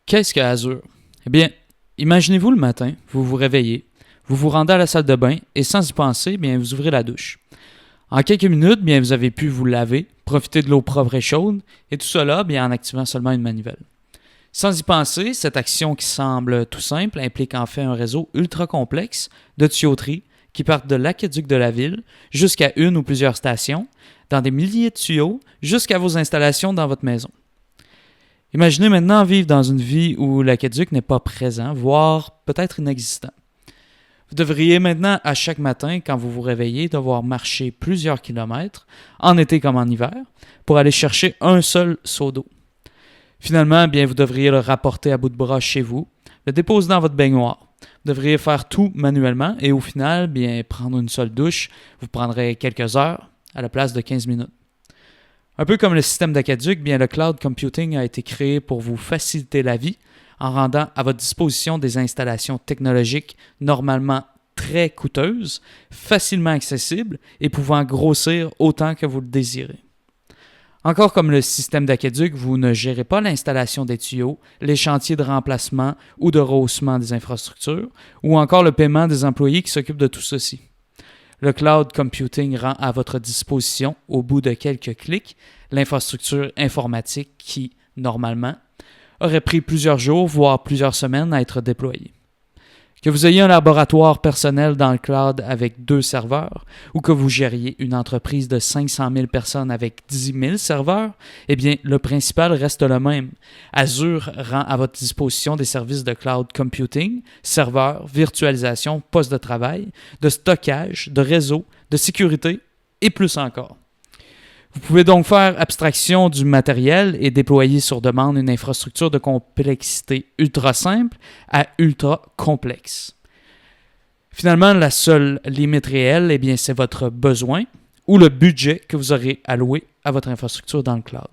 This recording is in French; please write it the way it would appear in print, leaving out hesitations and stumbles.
Qu'est-ce que Azure? Eh bien, imaginez-vous le matin, vous vous réveillez, vous vous rendez à la salle de bain et sans y penser, bien, vous ouvrez la douche. En quelques minutes, bien, vous avez pu vous laver, profiter de l'eau propre et chaude, et tout cela bien, en activant seulement une manivelle. Sans y penser, cette action qui semble tout simple implique en fait un réseau ultra complexe de tuyauteries qui partent de l'aqueduc de la ville jusqu'à une ou plusieurs stations, dans des milliers de tuyaux, jusqu'à vos installations dans votre maison. Imaginez maintenant vivre dans une vie où l'aqueduc n'est pas présent, voire peut-être inexistant. Vous devriez maintenant, à chaque matin, quand vous vous réveillez, devoir marcher plusieurs kilomètres, en été comme en hiver, pour aller chercher un seul seau d'eau. Finalement, bien, vous devriez le rapporter à bout de bras chez vous, le déposer dans votre baignoire. Vous devriez faire tout manuellement et au final, bien, prendre une seule douche, vous prendrez quelques heures à la place de 15 minutes. Un peu comme le système d'aqueduc, bien, le cloud computing a été créé pour vous faciliter la vie en rendant à votre disposition des installations technologiques normalement très coûteuses, facilement accessibles et pouvant grossir autant que vous le désirez. Encore comme le système d'aqueduc, vous ne gérez pas l'installation des tuyaux, les chantiers de remplacement ou de rehaussement des infrastructures, ou encore le paiement des employés qui s'occupent de tout ceci. Le cloud computing rend à votre disposition, au bout de quelques clics, l'infrastructure informatique qui, normalement, aurait pris plusieurs jours, voire plusieurs semaines à être déployée. Que vous ayez un laboratoire personnel dans le cloud avec 2 serveurs ou que vous gériez une entreprise de 500 000 personnes avec 10 000 serveurs, eh bien, le principal reste le même. Azure rend à votre disposition des services de cloud computing, serveurs, virtualisation, postes de travail, de stockage, de réseau, de sécurité et plus encore. Vous pouvez donc faire abstraction du matériel et déployer sur demande une infrastructure de complexité ultra simple à ultra complexe. Finalement, la seule limite réelle, eh bien, c'est votre besoin ou le budget que vous aurez alloué à votre infrastructure dans le cloud.